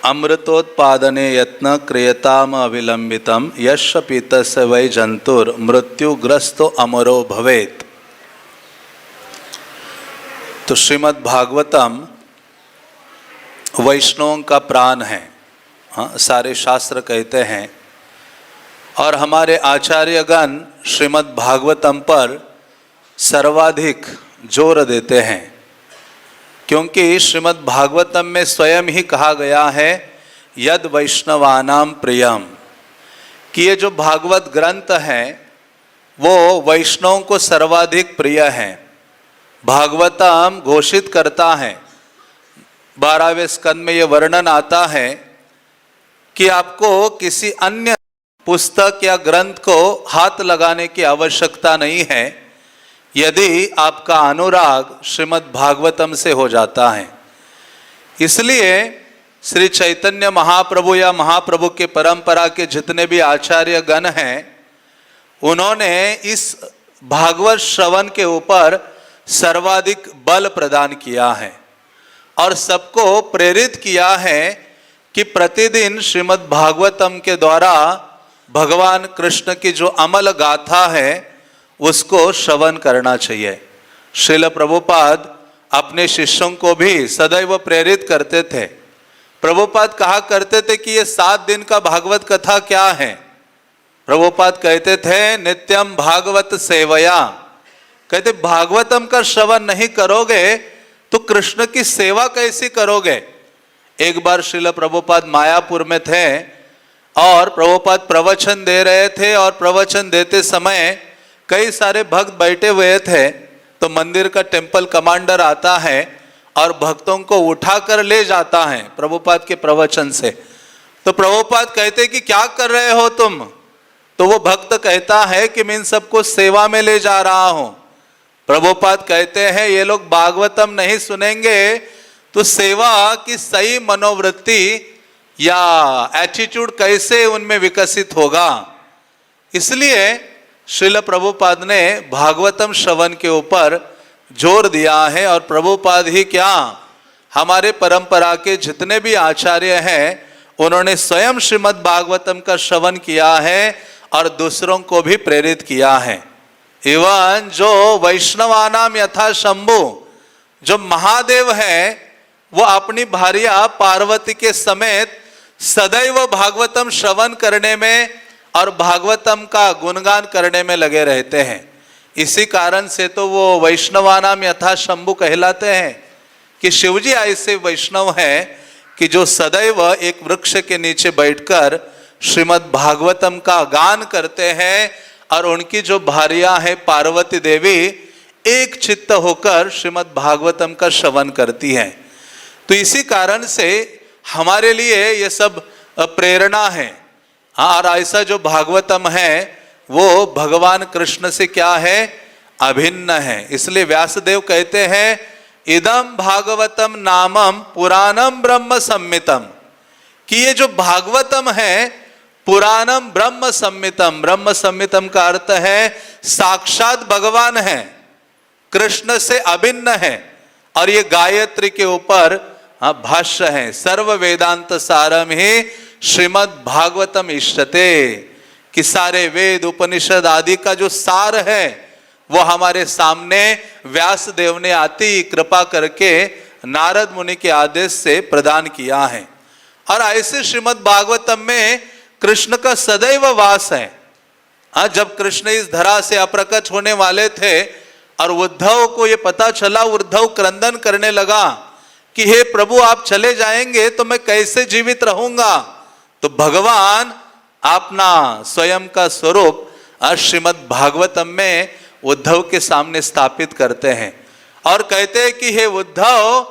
अमृतोत्पादने यत्न क्रियताम अविलंबितम यश पीतस्य वै जंतुर मृत्युग्रस्तो अमरो भवेत। तो श्रीमद् भागवतम वैष्णवों का प्राण है, हाँ, सारे शास्त्र कहते हैं। और हमारे आचार्यगण श्रीमद् भागवतम पर सर्वाधिक जोर देते हैं, क्योंकि श्रीमद् भागवतम में स्वयं ही कहा गया है यद वैष्णवानाम प्रियम, कि ये जो भागवत ग्रंथ है वो वैष्णवों को सर्वाधिक प्रिय है। भागवतम घोषित करता है, 12वें स्कंद में ये वर्णन आता है कि आपको किसी अन्य पुस्तक या ग्रंथ को हाथ लगाने की आवश्यकता नहीं है यदि आपका अनुराग श्रीमद् भागवतम से हो जाता है। इसलिए श्री चैतन्य महाप्रभु या महाप्रभु के परंपरा के जितने भी आचार्य गण हैं, उन्होंने इस भागवत श्रवण के ऊपर सर्वाधिक बल प्रदान किया है और सबको प्रेरित किया है कि प्रतिदिन श्रीमद् भागवतम के द्वारा भगवान कृष्ण की जो अमल गाथा है उसको श्रवण करना चाहिए। श्रील प्रभुपाद अपने शिष्यों को भी सदैव प्रेरित करते थे। प्रभुपाद कहा करते थे कि ये 7 दिन का भागवत कथा क्या है। प्रभुपाद कहते थे नित्यम भागवत सेवया, कहते भागवतम का श्रवण नहीं करोगे तो कृष्ण की सेवा कैसी करोगे। एक बार श्रील प्रभुपाद मायापुर में थे और प्रभुपाद प्रवचन दे रहे थे और प्रवचन देते समय कई सारे भक्त बैठे हुए थे। तो मंदिर का टेम्पल कमांडर आता है और भक्तों को उठाकर ले जाता है प्रभुपाद के प्रवचन से। तो प्रभुपाद कहते कि क्या कर रहे हो तुम। तो वो भक्त कहता है कि मैं इन सबको सेवा में ले जा रहा हूं। प्रभुपाद कहते हैं ये लोग भागवतम नहीं सुनेंगे तो सेवा की सही मनोवृत्ति या एटीट्यूड कैसे उनमें विकसित होगा। इसलिए श्रील प्रभुपाद ने भागवतम श्रवण के ऊपर जोर दिया है। और प्रभुपाद ही क्या, हमारे परंपरा के जितने भी आचार्य हैं उन्होंने स्वयं श्रीमद् भागवतम का श्रवण किया है और दूसरों को भी प्रेरित किया है। एवं जो वैष्णवानाम यथा शंभु, जो महादेव है वो अपनी भार्या पार्वती के समेत सदैव भागवतम श्रवण करने में और भागवतम का गुणगान करने में लगे रहते हैं। इसी कारण से तो वो वैष्णवानाम यथा शंभु कहलाते हैं कि शिवजी ऐसे वैष्णव हैं कि जो सदैव एक वृक्ष के नीचे बैठकर श्रीमद् भागवतम का गान करते हैं और उनकी जो भार्या है पार्वती देवी एक चित्त होकर श्रीमद् भागवतम का श्रवण करती हैं। तो इसी कारण से हमारे लिए ये सब प्रेरणा है। हाँ, और ऐसा जो भागवतम है वो भगवान कृष्ण से क्या है, अभिन्न है। इसलिए व्यासदेव कहते हैं इदम भागवतम नामम पुराणम ब्रह्म संहितम, कि ये जो भागवतम है पुराणम ब्रह्म संहितम। ब्रह्म संहितम का अर्थ है साक्षात भगवान है, कृष्ण से अभिन्न है। और ये गायत्री के ऊपर भाष्य है, सर्व वेदांत सारम ही श्रीमद् भागवतम इष्टते, कि सारे वेद उपनिषद आदि का जो सार है वो हमारे सामने व्यास देव ने अति कृपा करके नारद मुनि के आदेश से प्रदान किया है। और ऐसे श्रीमद् भागवतम में कृष्ण का सदैव वास है। जब कृष्ण इस धरा से अप्रकट होने वाले थे और उद्धव को ये पता चला, उद्धव क्रंदन करने लगा कि हे प्रभु आप चले जाएंगे तो मैं कैसे जीवित रहूंगा। तो भगवान अपना स्वयं का स्वरूप श्रीमद् भागवतम में उद्धव के सामने स्थापित करते हैं और कहते हैं कि हे उद्धव,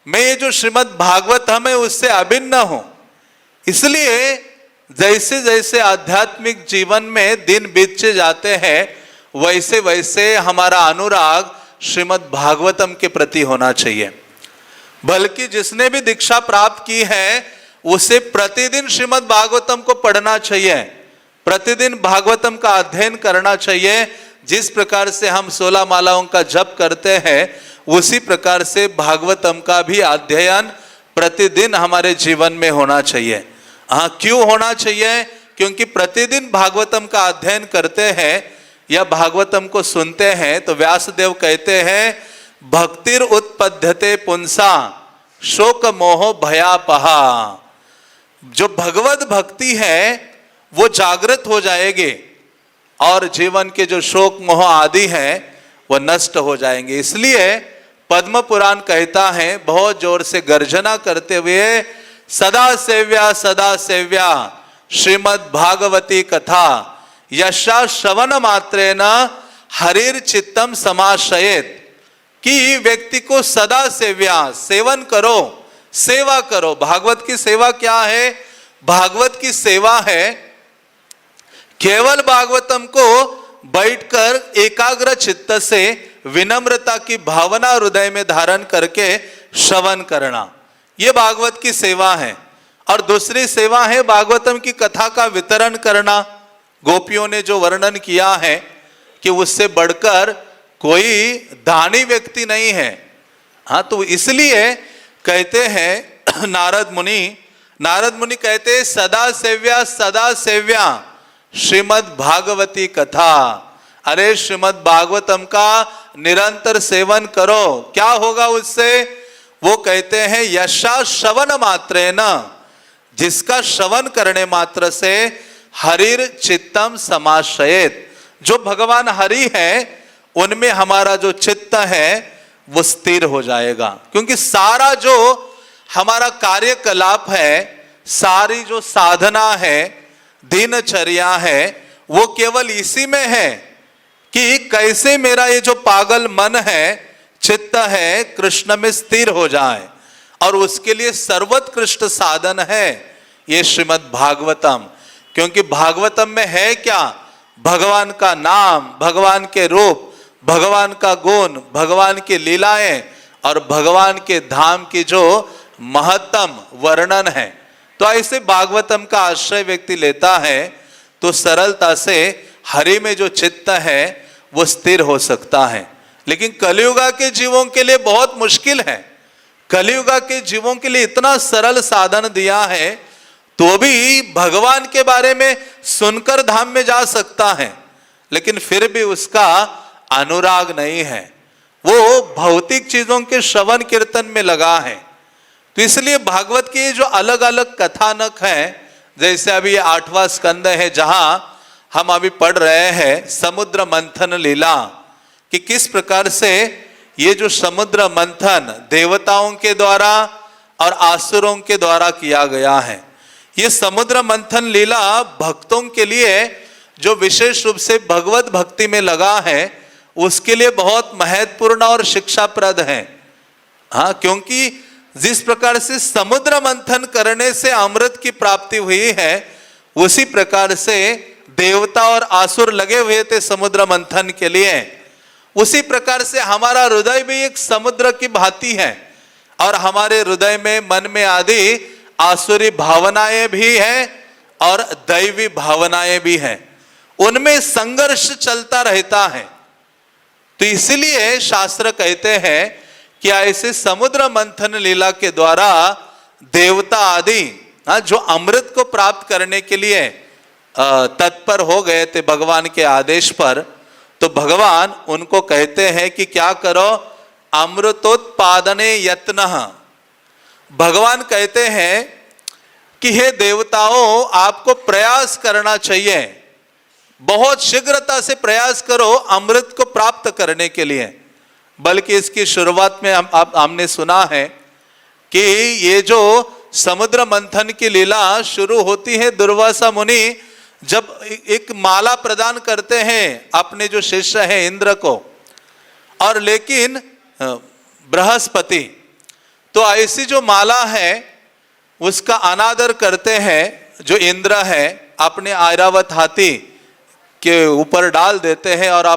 मैं ये जो श्रीमद् भागवतम है उससे अभिन्न हूं। इसलिए जैसे जैसे आध्यात्मिक जीवन में दिन बीतते जाते हैं वैसे वैसे हमारा अनुराग श्रीमद् भागवतम के प्रति होना चाहिए। बल्कि जिसने भी दीक्षा प्राप्त की है उसे प्रतिदिन श्रीमद् भागवतम को पढ़ना चाहिए, प्रतिदिन भागवतम का अध्ययन करना चाहिए। जिस प्रकार से हम 16 मालाओं का जप करते हैं उसी प्रकार से भागवतम का भी अध्ययन प्रतिदिन हमारे जीवन में होना चाहिए। हाँ, क्यों होना चाहिए? क्योंकि प्रतिदिन भागवतम का अध्ययन करते हैं या भागवतम को सुनते हैं तो व्यासदेव कहते हैं भक्तिर उत्पद्यते पुंसा शोक मोह भयापहा। जो भगवत भक्ति है वो जागृत हो जाएगी और जीवन के जो शोक मोह आदि हैं वो नष्ट हो जाएंगे। इसलिए पद्म पुराण कहता है बहुत जोर से गर्जना करते हुए, सदा सेव्या श्रीमद् भागवती कथा यशा श्रवण मात्रेण हरिर चित्तम समाशयेत। कि व्यक्ति को सदा सेवन करो, सेवा करो। भागवत की सेवा क्या है? भागवत की सेवा है केवल भागवतम को बैठकर एकाग्र चित्त से विनम्रता की भावना हृदय में धारण करके श्रवण करना, यह भागवत की सेवा है। और दूसरी सेवा है भागवतम की कथा का वितरण करना। गोपियों ने जो वर्णन किया है कि उससे बढ़कर कोई दानी व्यक्ति नहीं है। हाँ, तो इसलिए कहते हैं नारद मुनि कहते हैं सदा सेव्या श्रीमद् भागवती कथा। अरे श्रीमद् भागवतम का निरंतर सेवन करो। क्या होगा उससे? वो कहते हैं यशा श्रवण मात्रेण, जिसका श्रवण करने मात्र से हरिर चित्तम समाशयेत। जो भगवान हरि है उनमें हमारा जो चित्त है वो स्थिर हो जाएगा। क्योंकि सारा जो हमारा कार्यकलाप है, सारी जो साधना है, दिनचर्या है, वो केवल इसी में है कि कैसे मेरा ये जो पागल मन है, चित्त है, कृष्ण में स्थिर हो जाए। और उसके लिए सर्वोत्कृष्ट साधन है ये श्रीमद् भागवतम। क्योंकि भागवतम में है क्या? भगवान का नाम, भगवान के रूप, भगवान का गुण, भगवान की लीलाएं और भगवान के धाम की जो महत्तम वर्णन है। तो ऐसे भागवतम का आश्रय व्यक्ति लेता है तो सरलता से हरि में जो चित्त है वो स्थिर हो सकता है। लेकिन कलियुगा के जीवों के लिए बहुत मुश्किल है। कलियुगा के जीवों के लिए इतना सरल साधन दिया है तो भी भगवान के बारे में सुनकर धाम में जा सकता है, लेकिन फिर भी उसका अनुराग नहीं है, वो भौतिक चीजों के श्रवण कीर्तन में लगा है। तो इसलिए भागवत के जो अलग अलग कथानक हैं, जैसे अभी ये 8वां स्कंद है जहां हम अभी पढ़ रहे हैं समुद्र मंथन लीला, कि किस प्रकार से ये जो समुद्र मंथन देवताओं के द्वारा और आसुरों के द्वारा किया गया है। ये समुद्र मंथन लीला भक्तों के लिए जो विशेष रूप से भगवत भक्ति में लगा है उसके लिए बहुत महत्वपूर्ण और शिक्षाप्रद है। हाँ, क्योंकि जिस प्रकार से समुद्र मंथन करने से अमृत की प्राप्ति हुई है, उसी प्रकार से देवता और आसुर लगे हुए थे समुद्र मंथन के लिए। उसी प्रकार से हमारा हृदय भी एक समुद्र की भांति है और हमारे हृदय में, मन में आदि आसुरी भावनाएं भी हैं और दैवी भावनाएं भी हैं। उनमें संघर्ष चलता रहता है। तो इसलिए शास्त्र कहते हैं कि ऐसे समुद्र मंथन लीला के द्वारा देवता आदि जो अमृत को प्राप्त करने के लिए तत्पर हो गए थे भगवान के आदेश पर, तो भगवान उनको कहते हैं कि क्या करो? अमृतोत्पादने यत्नः। भगवान कहते हैं कि हे देवताओं, आपको प्रयास करना चाहिए, बहुत शीघ्रता से प्रयास करो अमृत को प्राप्त करने के लिए। बल्कि इसकी शुरुआत में हमने सुना है कि ये जो समुद्र मंथन की लीला शुरू होती है, दुर्वासा मुनि जब एक माला प्रदान करते हैं अपने जो शिष्य हैं इंद्र को, और लेकिन बृहस्पति तो ऐसी जो माला है उसका अनादर करते हैं। जो इंद्र है अपने ऐरावत हाथी के ऊपर डाल देते हैं और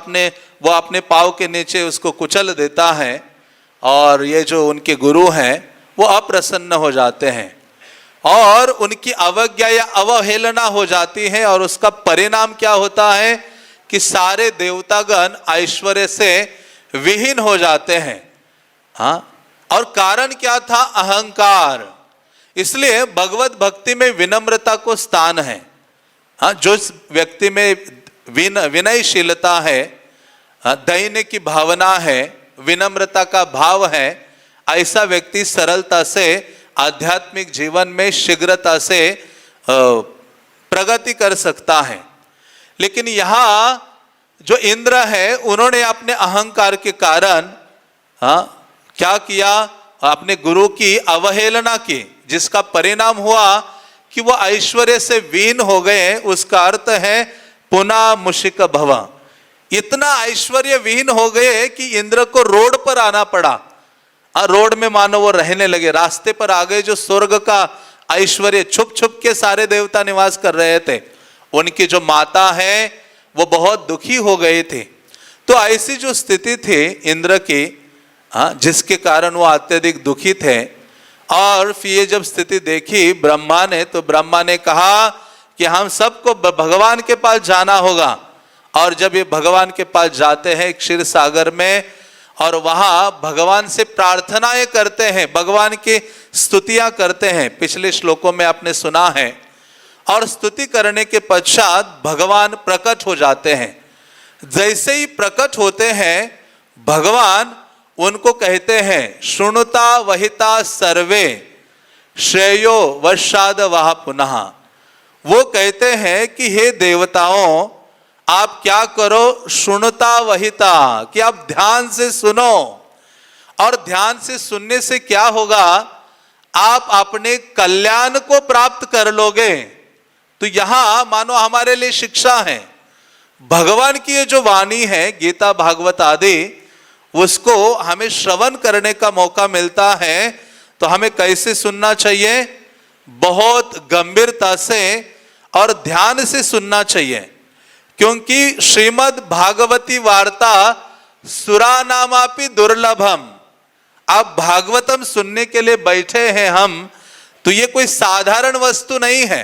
वो अपने पाँव के नीचे उसको कुचल देता है, और ये जो उनके गुरु हैं वो अप्रसन्न हो जाते हैं और उनकी अवज्ञा या अवहेलना हो जाती है। और उसका परिणाम क्या होता है कि सारे देवतागण ऐश्वर्य से विहीन हो जाते हैं। हाँ, और कारण क्या था? अहंकार। इसलिए भगवत भक्ति में विनम्रता को स्थान है। हाँ, जो व्यक्ति में विनयशीलता है, दैन्य की भावना है, विनम्रता का भाव है, ऐसा व्यक्ति सरलता से आध्यात्मिक जीवन में शीघ्रता से प्रगति कर सकता है। लेकिन यहाँ जो इंद्र है, उन्होंने अपने अहंकार के कारण क्या किया? अपने गुरु की अवहेलना की, जिसका परिणाम हुआ कि वो ऐश्वर्य से वीन हो गए। उसका अर्थ है पुनः मुशिक भव। इतना ऐश्वर्य विहीन हो गए कि इंद्र को रोड पर आना पड़ा। रोड में मानो वो रहने लगे, रास्ते पर आ गए। जो स्वर्ग का ऐश्वर्य, छुप छुप के सारे देवता निवास कर रहे थे। उनकी जो माता है वो बहुत दुखी हो गए थे। तो ऐसी जो स्थिति थी इंद्र की, जिसके कारण वो अत्यधिक दुखी थे। और फिर ये जब स्थिति देखी ब्रह्मा ने, तो ब्रह्मा ने कहा कि हम सबको भगवान के पास जाना होगा। और जब ये भगवान के पास जाते हैं क्षीर सागर में, और वहां भगवान से प्रार्थनाएं करते हैं, भगवान की स्तुतियां करते हैं। पिछले श्लोकों में आपने सुना है। और स्तुति करने के पश्चात भगवान प्रकट हो जाते हैं। जैसे ही प्रकट होते हैं, भगवान उनको कहते हैं, शृणुता वहिता सर्वे श्रेयो वर्षाद वह पुनः। वो कहते हैं कि हे देवताओं, आप क्या करो? शृणुता वहिता, कि आप ध्यान से सुनो। और ध्यान से सुनने से क्या होगा? आप अपने कल्याण को प्राप्त कर लोगे। तो यहां मानो हमारे लिए शिक्षा है। भगवान की ये जो वाणी है, गीता भागवत आदि, उसको हमें श्रवण करने का मौका मिलता है। तो हमें कैसे सुनना चाहिए? बहुत गंभीरता से और ध्यान से सुनना चाहिए। क्योंकि श्रीमद् भागवती वार्ता सुरानामापि दुर्लभम। आप भागवतम सुनने के लिए बैठे हैं हम, तो ये कोई साधारण वस्तु नहीं है।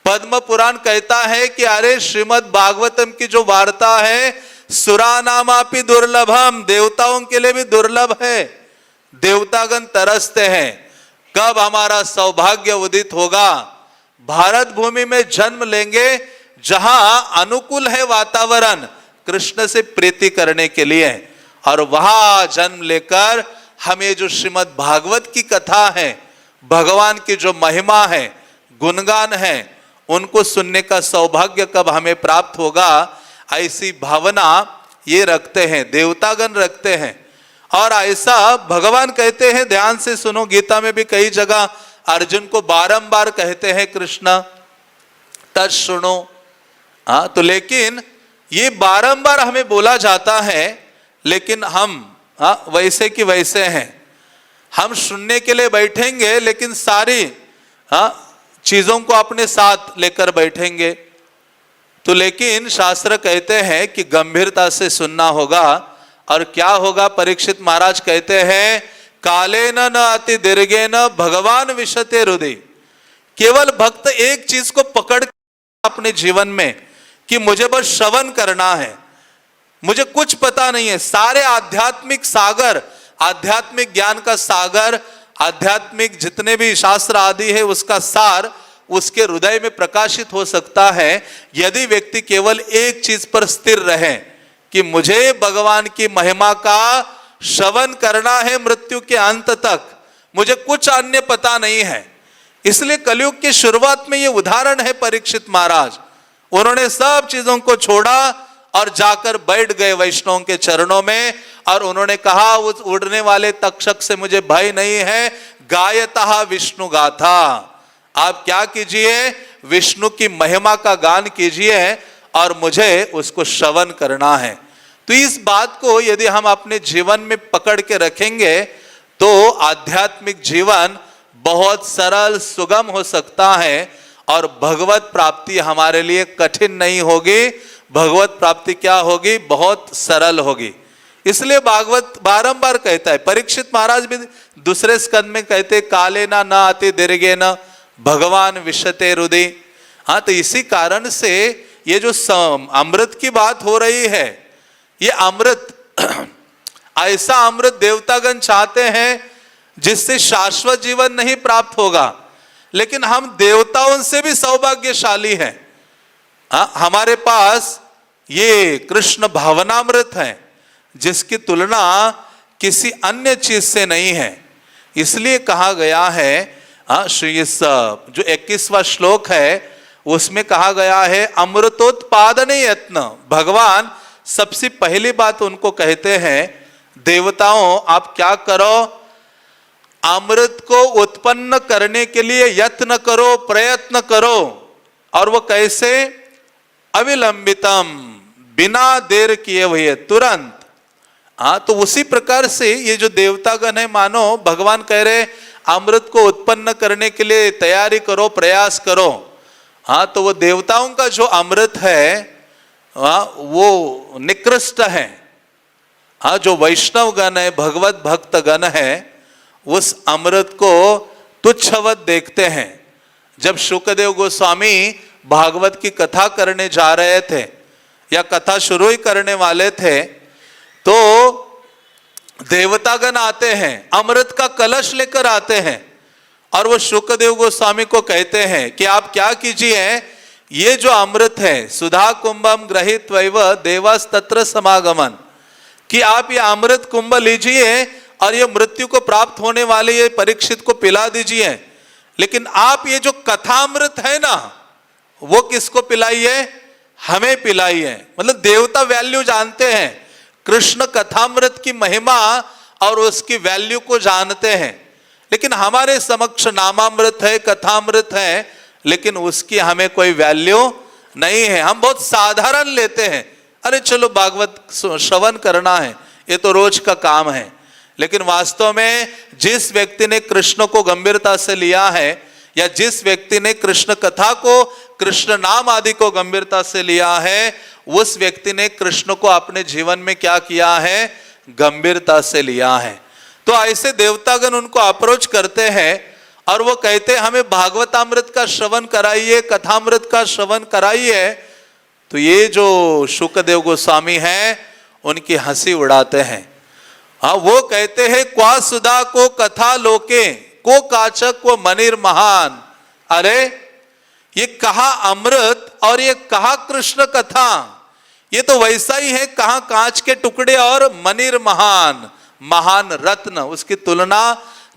पद्म पुराण कहता है कि अरे श्रीमद् भागवतम की जो वार्ता है, सुरानामापि दुर्लभम, देवताओं के लिए भी दुर्लभ है। देवतागण तरसते हैं, कब हमारा सौभाग्य उदित होगा, भारत भूमि में जन्म लेंगे जहां अनुकूल है वातावरण कृष्ण से प्रीति करने के लिए। और वहां जन्म लेकर हमें जो श्रीमद् भागवत की कथा है, भगवान की जो महिमा है, गुणगान है, उनको सुनने का सौभाग्य कब हमें प्राप्त होगा, ऐसी भावना ये रखते हैं, देवतागण रखते हैं। और ऐसा भगवान कहते हैं ध्यान से सुनो। गीता में भी कई जगह अर्जुन को बारंबार कहते हैं कृष्ण तत् सुनो। तो लेकिन ये बारंबार हमें बोला जाता है, लेकिन हम वैसे कि वैसे हैं। हम सुनने के लिए बैठेंगे, लेकिन सारी चीजों को अपने साथ लेकर बैठेंगे। तो लेकिन शास्त्र कहते हैं कि गंभीरता से सुनना होगा। और क्या होगा? परीक्षित महाराज कहते हैं, कालेन न अति दीर्घेन भगवान विशते हृदय। केवल भक्त एक चीज को पकड़ अपने जीवन में कि मुझे बस श्रवण करना है, मुझे कुछ पता नहीं है। सारे आध्यात्मिक सागर, आध्यात्मिक ज्ञान का सागर, आध्यात्मिक जितने भी शास्त्र आदि है, उसका सार उसके हृदय में प्रकाशित हो सकता है यदि व्यक्ति केवल एक चीज पर स्थिर रहे कि मुझे भगवान की महिमा का श्रवण करना है मृत्यु के अंत तक, मुझे कुछ अन्य पता नहीं है। इसलिए कलयुग की शुरुआत में ये उदाहरण है परीक्षित महाराज। उन्होंने सब चीजों को छोड़ा और जाकर बैठ गए वैष्णव के चरणों में। और उन्होंने कहा, उस उड़ने वाले तक्षक से मुझे भय नहीं है, गायतः विष्णु गाथा। आप क्या कीजिए? विष्णु की महिमा का गान कीजिए और मुझे उसको श्रवण करना है। तो इस बात को यदि हम अपने जीवन में पकड़ के रखेंगे तो आध्यात्मिक जीवन बहुत सरल सुगम हो सकता है और भगवत प्राप्ति हमारे लिए कठिन नहीं होगी। भगवत प्राप्ति क्या होगी? बहुत सरल होगी। इसलिए भागवत बारंबार कहता है, परीक्षित महाराज भी दूसरे स्कंद में कहते, काले ना न अति दीर्घे न भगवान विशते हृदय। तो इसी कारण से ये जो अमृत की बात हो रही है, ये अमृत ऐसा अमृत देवतागण चाहते हैं जिससे शाश्वत जीवन नहीं प्राप्त होगा, लेकिन हम देवताओं से भी सौभाग्यशाली हैं। हमारे पास ये कृष्ण भावनामृत है जिसकी तुलना किसी अन्य चीज से नहीं है। इसलिए कहा गया है इस जो 21वां श्लोक है उसमें कहा गया है अमृतोत्पादन यत्न। भगवान सबसे पहली बात उनको कहते हैं, देवताओं आप क्या करो, अमृत को उत्पन्न करने के लिए यत्न करो, प्रयत्न करो। और वो कैसे? अविलंबितम, बिना देर किए हुए, तुरंत। तो उसी प्रकार से ये जो देवतागण है, मानो भगवान कह रहे अमृत को उत्पन्न करने के लिए तैयारी करो, प्रयास करो। तो वो देवताओं का जो अमृत है वो निकृष्ट है। जो वैष्णव गण है, भगवत भक्त गण है, उस अमृत को तुच्छवत देखते हैं। जब शुकदेव गोस्वामी भागवत की कथा करने जा रहे थे या कथा शुरू ही करने वाले थे, तो देवतागण आते हैं, अमृत का कलश लेकर आते हैं और वो शुकदेव गोस्वामी को कहते हैं कि आप क्या कीजिए, ये जो अमृत है सुधा कुंभम गृहीत्वैव देवास तत्र समागमन, कि आप ये अमृत कुंभ लीजिए और ये मृत्यु को प्राप्त होने वाले ये परीक्षित को पिला दीजिए। लेकिन आप ये जो कथामृत है ना, वो किसको पिलाइए? हमें पिलाइए। मतलब देवता वैल्यू जानते हैं, कृष्ण कथामृत की महिमा और उसकी वैल्यू को जानते हैं। लेकिन हमारे समक्ष नामामृत है, कथामृत है, लेकिन उसकी हमें कोई वैल्यू नहीं है। हम बहुत साधारण लेते हैं, अरे चलो भागवत श्रवण करना है, ये तो रोज का काम है। लेकिन वास्तव में जिस व्यक्ति ने कृष्ण को गंभीरता से लिया है, या जिस व्यक्ति ने कृष्ण कथा को, कृष्ण नाम आदि को गंभीरता से लिया है, उस व्यक्ति ने कृष्ण को अपने जीवन में क्या किया है? गंभीरता से लिया है। तो ऐसे देवतागण उनको अप्रोच करते हैं और वो कहते हैं हमें भागवतामृत का श्रवण कराइए, कथामृत का श्रवण कराइए। तो ये जो शुकदेव गोस्वामी हैं उनकी हंसी उड़ाते हैं। वो कहते हैं क्वा सुधा को कथा लोके को काचक को मनिर महान। अरे ये कहा अमृत और ये कहा कृष्ण कथा, ये तो वैसा ही है कहा कांच के टुकड़े और मनिर महान, महान रत्न, उसकी तुलना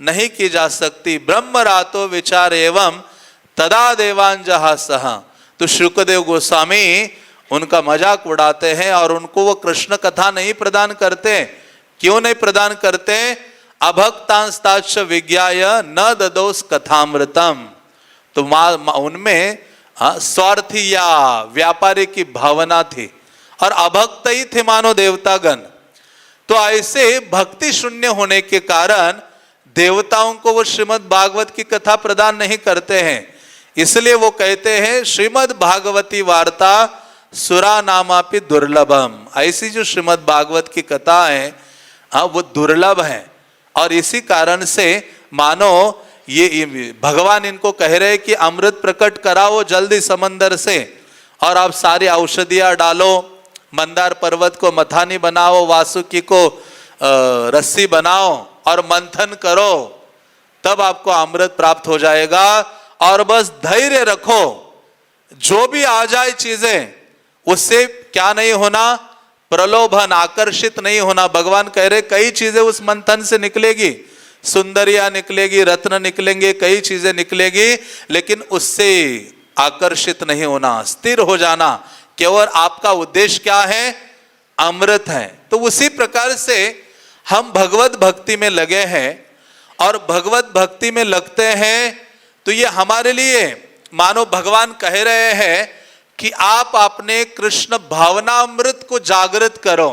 नहीं की जा सकती। ब्रह्म रातो विचार एवं तदा देवांजहा सह। तो शुकदेव गोस्वामी उनका मजाक उड़ाते हैं और उनको वो कृष्ण कथा नहीं प्रदान करते। क्यों नहीं प्रदान करते? अभक्तांस्ताच्च विज्ञाय न ददोस कथामृतम। तो उनमें स्वार्थी या व्यापारी की भावना थी और अभक्त ही थे मानो देवतागण। तो ऐसे भक्ति शून्य होने के कारण देवताओं को वो श्रीमद् भागवत की कथा प्रदान नहीं करते हैं। इसलिए वो कहते हैं श्रीमद् भागवती वार्ता सुरा नामापि दुर्लभम। ऐसी जो श्रीमद् भागवत की कथा है वो दुर्लभ है। और इसी कारण से मानो ये भगवान इनको कह रहे कि अमृत प्रकट कराओ जल्दी समंदर से, और आप सारी औषधियां डालो, मंदार पर्वत को मथानी बनाओ, वासुकी को रस्सी बनाओ और मंथन करो, तब आपको अमृत प्राप्त हो जाएगा। और बस धैर्य रखो, जो भी आ जाए चीजें उससे क्या नहीं होना? प्रलोभन, आकर्षित नहीं होना। भगवान कह रहे कई चीजें उस मंथन से निकलेगी, सुंदरियां निकलेगी, रत्न निकलेंगे, कई चीजें निकलेगी, लेकिन उससे आकर्षित नहीं होना, स्थिर हो जाना। केवल आपका उद्देश्य क्या है? अमृत है। तो उसी प्रकार से हम भगवत भक्ति में लगे हैं, और भगवत भक्ति में लगते हैं तो ये हमारे लिए मानो भगवान कह रहे हैं कि आप अपने कृष्ण भावनामृत को जागृत करो।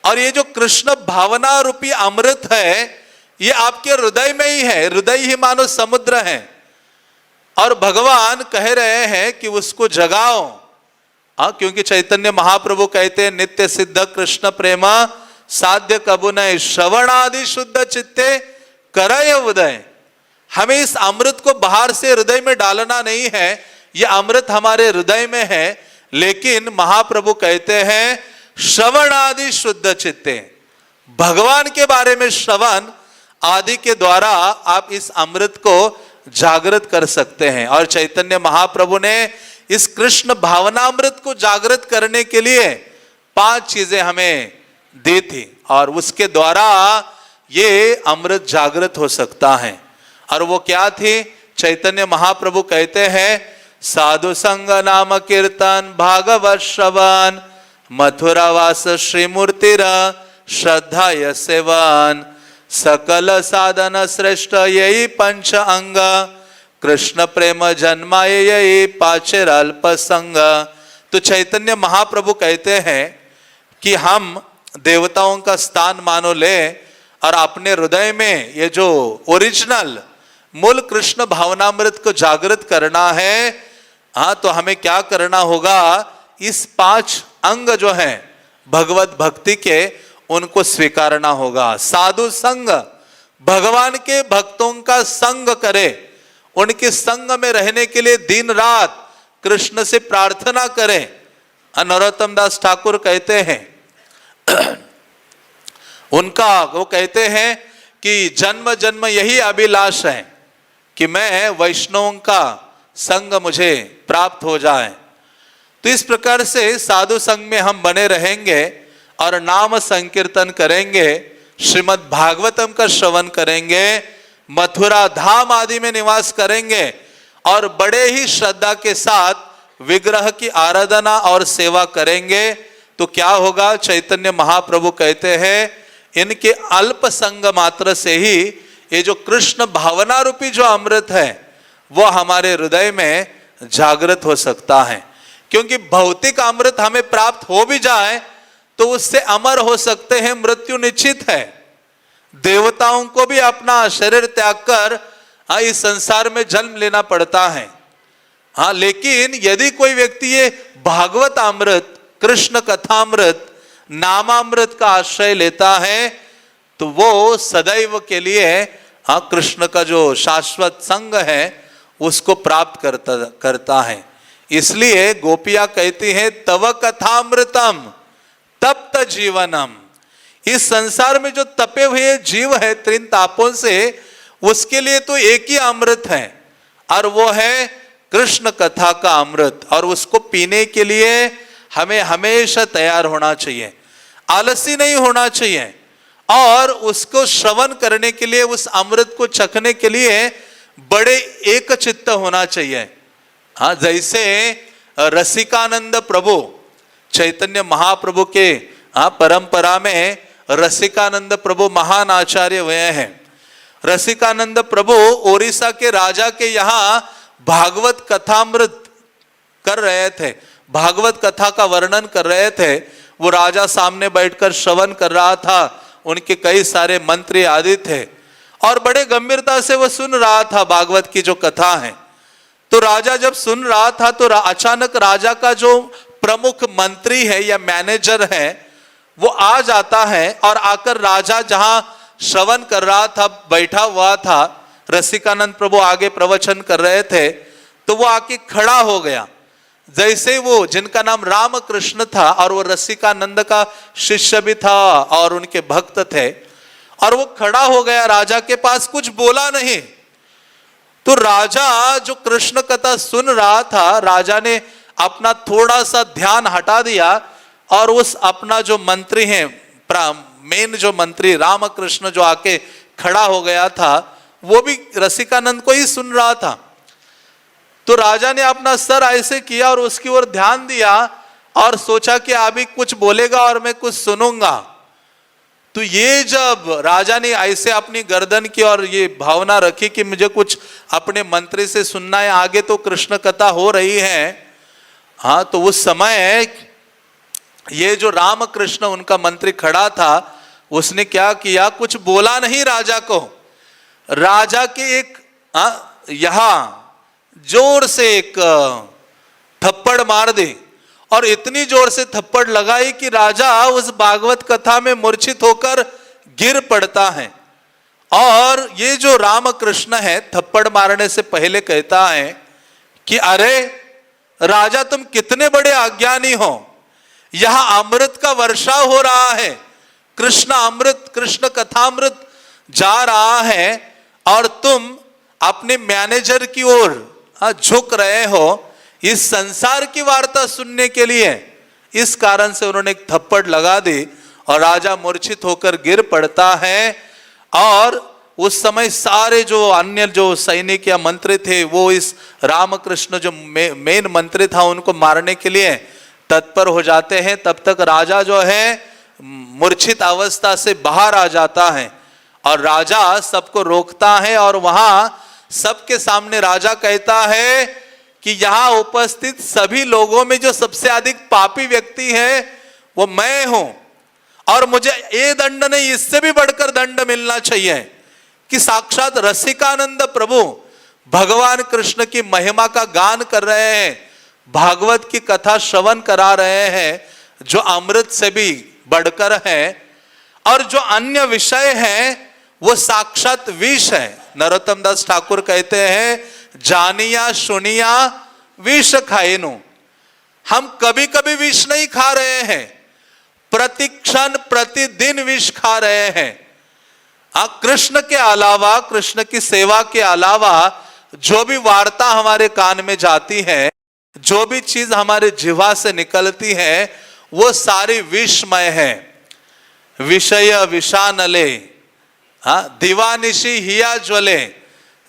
और ये जो कृष्ण भावना रूपी अमृत है ये आपके हृदय में ही है, हृदय ही मानो समुद्र है, और भगवान कह रहे हैं कि उसको जगाओ। क्योंकि चैतन्य महाप्रभु कहते हैं नित्य सिद्ध कृष्ण प्रेमा साध्य कबु नय श्रवणादि शुद्ध चित्ते करय उदय। हमें इस अमृत को बाहर से हृदय में डालना नहीं है, ये अमृत हमारे हृदय में है। लेकिन महाप्रभु कहते हैं श्रवणादि शुद्ध चित्ते, भगवान के बारे में श्रवण आदि के द्वारा आप इस अमृत को जागृत कर सकते हैं। और चैतन्य महाप्रभु ने इस कृष्ण भावनामृत को जागृत करने के लिए 5 चीजें हमें दी थी और उसके द्वारा ये अमृत जागृत हो सकता है। और वो क्या थी? चैतन्य महाप्रभु कहते हैं साधु संग नाम कीर्तन भागवत श्रवण मथुरावास श्रीमूर्तिर श्रद्धा यसेवन सकल साधन श्रेष्ठ यही पंच अंग कृष्ण प्रेम जन्माय यही पाचेर अल्प संग। तो चैतन्य महाप्रभु कहते हैं कि हम देवताओं का स्थान मानो ले और अपने हृदय में ये जो ओरिजिनल मूल कृष्ण भावनामृत को जागृत करना है। हाँ, तो हमें क्या करना होगा? इस 5 अंग जो हैं भगवत भक्ति के उनको स्वीकारना होगा। साधु संग, भगवान के भक्तों का संग करे, उनके संग में रहने के लिए दिन रात कृष्ण से प्रार्थना करें। नरोत्तम दास ठाकुर कहते हैं उनका वो कहते हैं कि जन्म जन्म यही अभिलाष है कि मैं वैष्णवों का संग मुझे प्राप्त हो जाए। तो इस प्रकार से साधु संग में हम बने रहेंगे और नाम संकीर्तन करेंगे, श्रीमद् भागवतम का श्रवण करेंगे, मथुरा धाम आदि में निवास करेंगे और बड़े ही श्रद्धा के साथ विग्रह की आराधना और सेवा करेंगे। तो क्या होगा? चैतन्य महाप्रभु कहते हैं इनके अल्प संग मात्र से ही ये जो कृष्ण भावना रूपी जो अमृत है वो हमारे हृदय में जागृत हो सकता है। क्योंकि भौतिक अमृत हमें प्राप्त हो भी जाए तो उससे अमर हो सकते हैं, मृत्यु निश्चित है। देवताओं को भी अपना शरीर त्याग कर इस संसार में जन्म लेना पड़ता है। हाँ, लेकिन यदि कोई व्यक्ति ये भागवत अमृत, कृष्ण कथामृत, नामामृत का आश्रय लेता है तो वो सदैव के लिए कृष्ण का जो शाश्वत संग है उसको प्राप्त करता है। इसलिए गोपियां कहती हैं तव कथामृतम तप्त जीवनम। इस संसार में जो तपे हुए जीव है 3 तापों से, उसके लिए तो एक ही अमृत है और वो है कृष्ण कथा का अमृत। और उसको पीने के लिए हमें हमेशा तैयार होना चाहिए, आलसी नहीं होना चाहिए। और उसको श्रवण करने के लिए, उस अमृत को चखने के लिए बड़े एक चित्त होना चाहिए। हाँ, जैसे रसिकानंद प्रभु, चैतन्य महाप्रभु के परंपरा में रसिकानंद प्रभु महान आचार्य हुए हैं। रसिकानंद प्रभु ओडिशा के राजा के यहाँ भागवत कथामृत कर रहे थे, भागवत कथा का वर्णन कर रहे थे। वो राजा सामने बैठकर श्रवण कर रहा था, उनके कई सारे मंत्री आदि थे और बड़े गंभीरता से वो सुन रहा था भागवत की जो कथा है। तो राजा जब सुन रहा था तो अचानक राजा का जो प्रमुख मंत्री है या मैनेजर है वो आ जाता है और आकर राजा जहां श्रवण कर रहा था, बैठा हुआ था, रसिकानंद प्रभु आगे प्रवचन कर रहे थे, तो वो आके खड़ा हो गया। जैसे वो, जिनका नाम रामकृष्ण था और वो रसिकानंद का शिष्य भी था और उनके भक्त थे, और वो खड़ा हो गया राजा के पास, कुछ बोला नहीं। तो राजा जो कृष्ण कथा सुन रहा था, राजा ने अपना थोड़ा सा ध्यान हटा दिया और उस अपना जो मंत्री है, मेन जो मंत्री रामकृष्ण जो आके खड़ा हो गया था, वो भी रसिकानंद को ही सुन रहा था। तो राजा ने अपना सर ऐसे किया और उसकी ओर ध्यान दिया और सोचा कि अभी कुछ बोलेगा और मैं कुछ सुनूंगा। तो ये जब राजा ने ऐसे अपनी गर्दन की और ये भावना रखी कि मुझे कुछ अपने मंत्री से सुनना है, आगे तो कृष्ण कथा हो रही है। हाँ, तो उस समय ये जो रामकृष्ण उनका मंत्री खड़ा था, उसने क्या किया, कुछ बोला नहीं राजा को। राजा के एक यहां जोर से एक थप्पड़ मार दी और इतनी जोर से थप्पड़ लगाई कि राजा उस भागवत कथा में मूर्छित होकर गिर पड़ता है। और ये जो रामकृष्ण है थप्पड़ मारने से पहले कहता है कि अरे राजा, तुम कितने बड़े अज्ञानी हो, यहां अमृत का वर्षाव हो रहा है, कृष्ण अमृत, कृष्ण कथामृत जा रहा है और तुम अपने मैनेजर की ओर झुक रहे हो इस संसार की वार्ता सुनने के लिए। इस कारण से उन्होंने एक थप्पड़ लगा दी और राजा मूर्छित होकर गिर पड़ता है। और उस समय सारे जो अन्य जो सैनिक या मंत्री थे वो इस रामकृष्ण जो मेन मंत्री था उनको मारने के लिए तत्पर हो जाते हैं। तब तक राजा जो है मूर्छित अवस्था से बाहर आ जाता है और राजा सबको रोकता है और वहां सबके सामने राजा कहता है कि यहां उपस्थित सभी लोगों में जो सबसे अधिक पापी व्यक्ति है वो मैं हूं और मुझे ये दंड नहीं, इससे भी बढ़कर दंड मिलना चाहिए कि साक्षात रसिकानंद प्रभु भगवान कृष्ण की महिमा का गान कर रहे हैं, भागवत की कथा श्रवण करा रहे हैं जो अमृत से भी बढ़कर है और जो अन्य विषय है वो साक्षात विष है। नरोत्तम दास ठाकुर कहते हैं जानिया सुनिया विष खाएनु। हम कभी कभी विष नहीं खा रहे हैं, प्रतिक्षण प्रतिदिन विष खा रहे हैं। कृष्ण के अलावा, कृष्ण की सेवा के अलावा जो भी वार्ता हमारे कान में जाती है, जो भी चीज हमारे जिह्वा से निकलती है वो सारी विषमय है। विषय विषानले दीवानिशी हिया ज्वले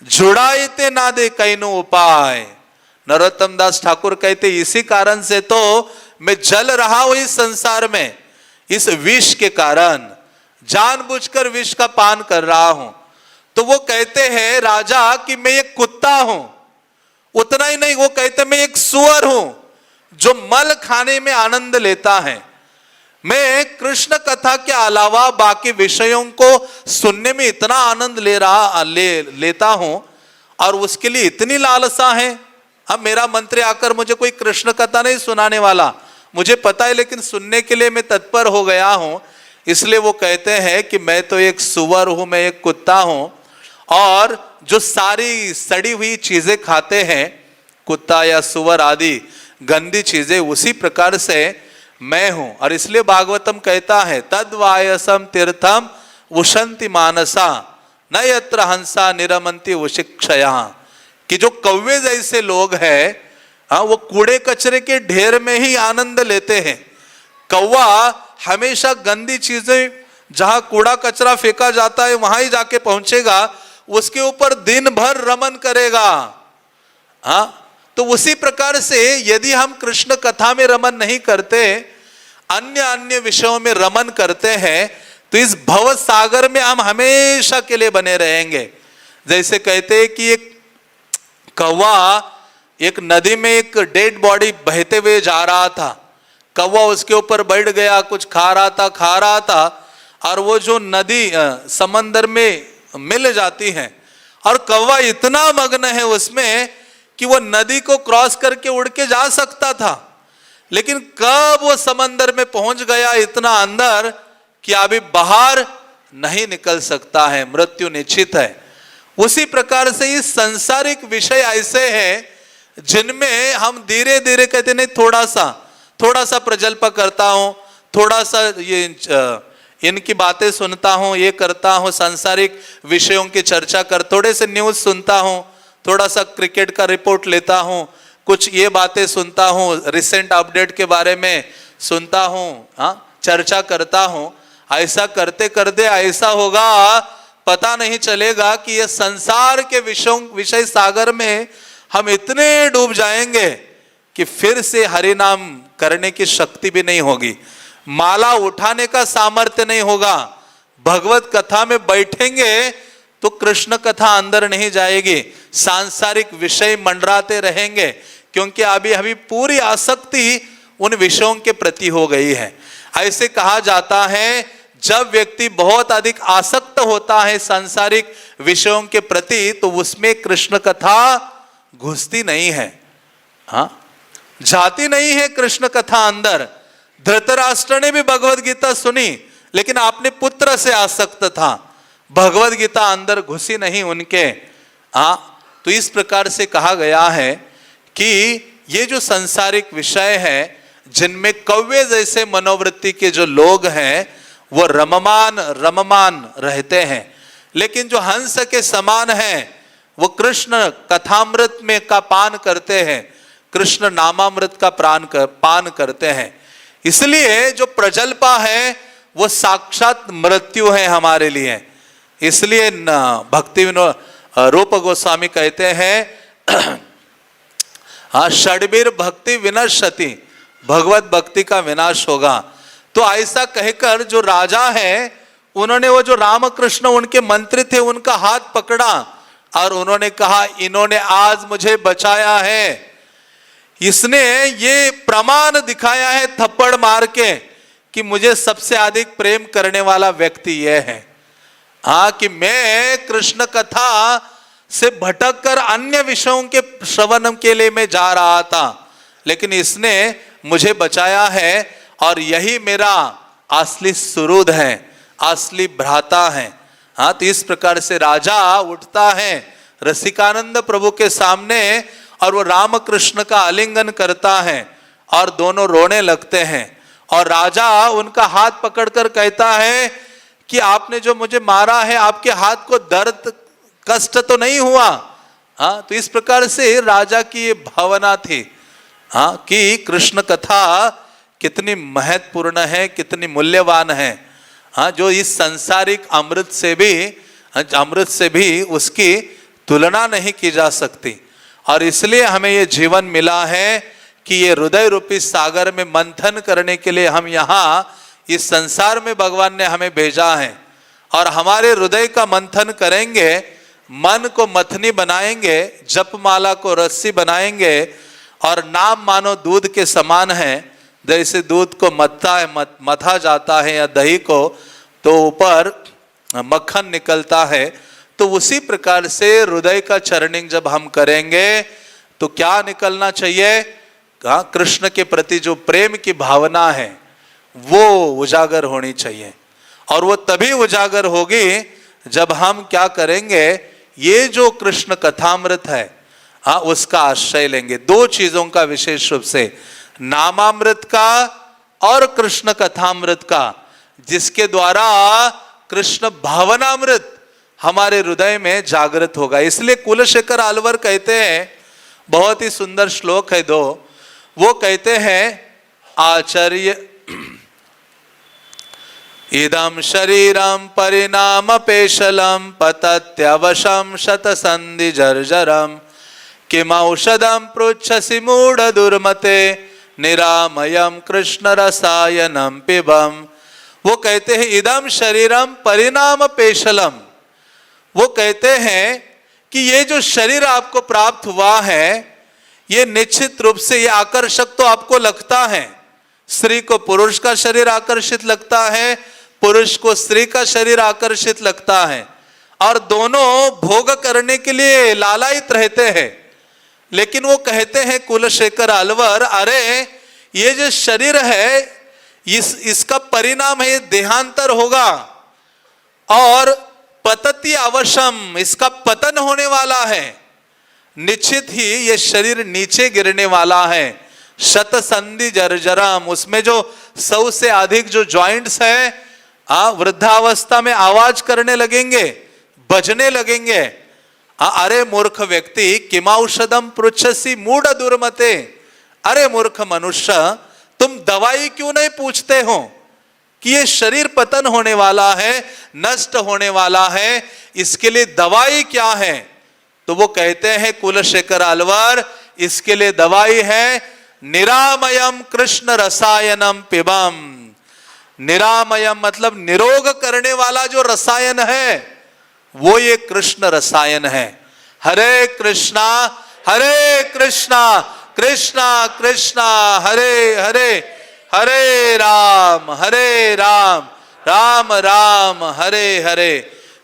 जुड़ाइते ना दे कैनु उपाय। नरोत्तम दास ठाकुर कहते इसी कारण से तो मैं जल रहा हूं इस संसार में, इस विष के कारण जानबूझकर विष का पान कर रहा हूं। तो वो कहते हैं राजा कि मैं एक कुत्ता हूं। उतना ही नहीं, वो कहते मैं एक सुअर हूं जो मल खाने में आनंद लेता है। मैं कृष्ण कथा के अलावा बाकी विषयों को सुनने में इतना आनंद लेता हूं और उसके लिए इतनी लालसा है। अब मेरा मंत्री आकर मुझे कोई कृष्ण कथा नहीं सुनाने वाला, मुझे पता है, लेकिन सुनने के लिए मैं तत्पर हो गया हूं। इसलिए वो कहते हैं कि मैं तो एक सुअर हूं, मैं एक कुत्ता हूं और जो सारी सड़ी हुई चीजें खाते हैं कुत्ता या सुअर आदि गंदी चीजें, उसी प्रकार से मैं हूं। और इसलिए भागवतम कहता है तद्वायसम तीर्थम उशंति मानसा न यत्र हंसा निरमंती उशिक्षया, कि जो कौवे जैसे लोग हैं वो कूड़े कचरे के ढेर में ही आनंद लेते हैं। कौवा हमेशा गंदी चीजें जहां कूड़ा कचरा फेंका जाता है वहां ही जाके पहुंचेगा, उसके ऊपर दिन भर रमन करेगा। तो उसी प्रकार से यदि हम कृष्ण कथा में रमन नहीं करते, अन्य अन्य विषयों में रमन करते हैं, तो इस भव सागर में हम हमेशा के लिए बने रहेंगे। जैसे कहते हैं कि एक कौवा एक नदी में एक डेड बॉडी बहते हुए जा रहा था, कौवा उसके ऊपर बैठ गया, कुछ खा रहा था और वो जो नदी समंदर में मिल जाती है और कौवा इतना मग्न है उसमें कि वो नदी को क्रॉस करके उड़ के जा सकता था, लेकिन कब वो समंदर में पहुंच गया इतना अंदर कि अभी बाहर नहीं निकल सकता है, मृत्यु निश्चित है। उसी प्रकार से इस सांसारिक विषय ऐसे हैं जिनमें हम धीरे धीरे कहते नहीं, थोड़ा सा प्रजल्प करता हूं, थोड़ा सा ये इनकी बातें सुनता हूं, ये करता हूं, सांसारिक विषयों की चर्चा कर, थोड़े से न्यूज सुनता हूं, थोड़ा सा क्रिकेट का रिपोर्ट लेता हूं, कुछ ये बातें सुनता हूं, रिसेंट अपडेट के बारे में सुनता हूं, चर्चा करता हूं। ऐसा करते करते ऐसा होगा पता नहीं चलेगा कि ये संसार के विषय सागर में हम इतने डूब जाएंगे कि फिर से हरि नाम करने की शक्ति भी नहीं होगी, माला उठाने का सामर्थ्य नहीं होगा। भगवत कथा में बैठेंगे तो कृष्ण कथा अंदर नहीं जाएगी, सांसारिक विषय मंडराते रहेंगे, क्योंकि अभी पूरी आसक्ति उन विषयों के प्रति हो गई है। ऐसे कहा जाता है जब व्यक्ति बहुत अधिक आसक्त होता है सांसारिक विषयों के प्रति तो उसमें कृष्ण कथा घुसती नहीं है, जाती नहीं है कृष्ण कथा अंदर। धृतराष्ट्र ने भी भगवद गीता सुनी लेकिन अपने पुत्र से आसक्त था, भगवद गीता अंदर घुसी नहीं उनके। तो इस प्रकार से कहा गया है कि ये जो सांसारिक विषय है जिनमें कौवे जैसे मनोवृत्ति के जो लोग हैं वो रममान रममान रहते हैं। लेकिन जो हंस के समान हैं वो कृष्ण कथामृत में का पान करते हैं, कृष्ण नामामृत का पान करते हैं। इसलिए जो प्रजल्पा है वो साक्षात मृत्यु है हमारे लिए। इसलिए भक्ति रूप गोस्वामी कहते हैं हाँ, षड्वीर भक्ति विनश्यति, भगवत भक्ति का विनाश होगा। तो ऐसा कहकर जो राजा है उन्होंने वो जो रामकृष्ण उनके मंत्री थे उनका हाथ पकड़ा और उन्होंने कहा इन्होंने आज मुझे बचाया है। इसने ये प्रमाण दिखाया है थप्पड़ मार के कि मुझे सबसे अधिक प्रेम करने वाला व्यक्ति यह है। हाँ, कि मैं कृष्ण कथा से भटक कर अन्य विषयों के श्रवण के लिए मैं जा रहा था, लेकिन इसने मुझे बचाया है और यही मेरा असली सुहृद है, असली भ्राता है। हाँ, तो इस प्रकार से राजा उठता है रसिकानंद प्रभु के सामने और वो रामकृष्ण का आलिंगन करता है और दोनों रोने लगते हैं। और राजा उनका हाथ पकड़कर कहता है कि आपने जो मुझे मारा है आपके हाथ को दर्द कष्ट तो नहीं हुआ। हाँ, तो इस प्रकार से राजा की ये भावना थी हाँ, कि कृष्ण कथा कितनी महत्वपूर्ण है, कितनी मूल्यवान है। हाँ, जो इस सांसारिक अमृत से भी उसकी तुलना नहीं की जा सकती। और इसलिए हमें ये जीवन मिला है कि ये हृदय रूपी सागर में मंथन करने के लिए हम यहाँ इस संसार में भगवान ने हमें भेजा है। और हमारे हृदय का मंथन करेंगे, मन को मथनी बनाएंगे, जपमाला को रस्सी बनाएंगे और नाम मानो दूध के समान है। जैसे दूध को मथा जाता है या दही को तो ऊपर मक्खन निकलता है, तो उसी प्रकार से हृदय का चरणिंग जब हम करेंगे तो क्या निकलना चाहिए? कृष्ण के प्रति जो प्रेम की भावना है वो उजागर होनी चाहिए। और वो तभी उजागर होगी जब हम क्या करेंगे, ये जो कृष्ण कथामृत है उसका आश्रय लेंगे। दो चीजों का विशेष रूप से, नामामृत का और कृष्ण कथामृत का, जिसके द्वारा कृष्ण भावनामृत हमारे हृदय में जागृत होगा। इसलिए कुलशेखर आलवर कहते हैं, बहुत ही सुंदर श्लोक है दो, वो कहते हैं आचार्य इदम शरीरम परिणाम पेशलम पतत्यवशम शतसंधि जर्जरम किमौषधम पृच्छसि मूढ़ दुर्मते निरामयम कृष्ण रसायनम पिबम। वो कहते हैं इदम शरीरम परिणाम पेशलम, वो कहते हैं कि ये जो शरीर आपको प्राप्त हुआ है ये निश्चित रूप से ये आकर्षक तो आपको लगता है। स्त्री को पुरुष का शरीर आकर्षित लगता है, पुरुष को स्त्री का शरीर आकर्षित लगता है और दोनों भोग करने के लिए लालायित रहते हैं। लेकिन वो कहते हैं कुलशेखर आलवर, अरे ये जो शरीर है इसका परिणाम है ये देहांतर होगा और पतति अवशम, इसका पतन होने वाला है। निश्चित ही ये शरीर नीचे गिरने वाला है। शतसंधि जर्जरम, उसमें जो 100 से अधिक जो जॉइंट्स है वृद्धावस्था में आवाज करने लगेंगे, बजने लगेंगे। अरे मूर्ख व्यक्ति, किमौषधम पृच्छसि मूढ़ दुर्मते, अरे मूर्ख मनुष्य तुम दवाई क्यों नहीं पूछते हो कि ये शरीर पतन होने वाला है, नष्ट होने वाला है, इसके लिए दवाई क्या है? तो वो कहते हैं कुलशेखर आलवर, इसके लिए दवाई है निरामयम कृष्ण रसायनम पिबम। निरामयम मतलब निरोग करने वाला जो रसायन है वो ये कृष्ण रसायन है। हरे कृष्णा कृष्णा कृष्णा हरे हरे, हरे राम राम राम हरे हरे।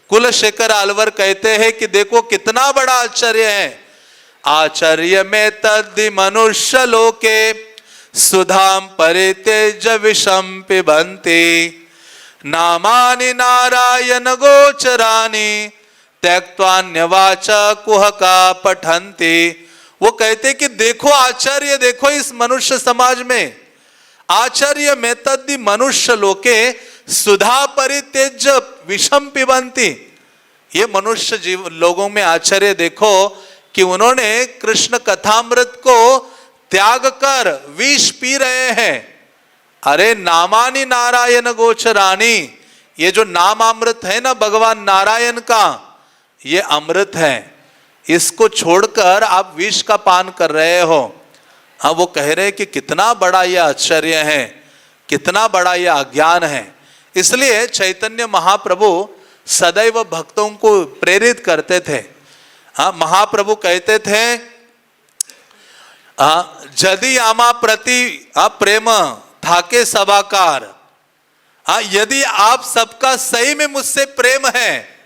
कुलशेखर आलवर कहते हैं कि देखो कितना बड़ा आश्चर्य है। आचार्य में तद्धि मनुष्य लोके सुधाम परितेज विषम पिबन्ति नामानि नारायण गोचरानि त्यक्त्वान्यवाच कुहका पठन्ति। वो कहते कि देखो आचार्य, देखो इस मनुष्य समाज में, आचार्य में तद्धि मनुष्य लोके सुधा परित्यज्य विषम पिबंती। ये मनुष्य जीव लोगों में आश्चर्य देखो कि उन्होंने कृष्ण कथामृत को त्याग कर विष पी रहे हैं। अरे नामानि नारायण गोचरानी, ये जो नाम अमृत है ना भगवान नारायण का, ये अमृत है, इसको छोड़कर आप विष का पान कर रहे हो। हाँ, वो कह रहे कि कितना बड़ा यह आश्चर्य है, कितना बड़ा यह अज्ञान है। इसलिए चैतन्य महाप्रभु सदैव भक्तों को प्रेरित करते थे। हाँ, महाप्रभु कहते थे यदि आमा प्रति प्रेम थाके सभाकार, यदि आप सबका सही में मुझसे प्रेम है,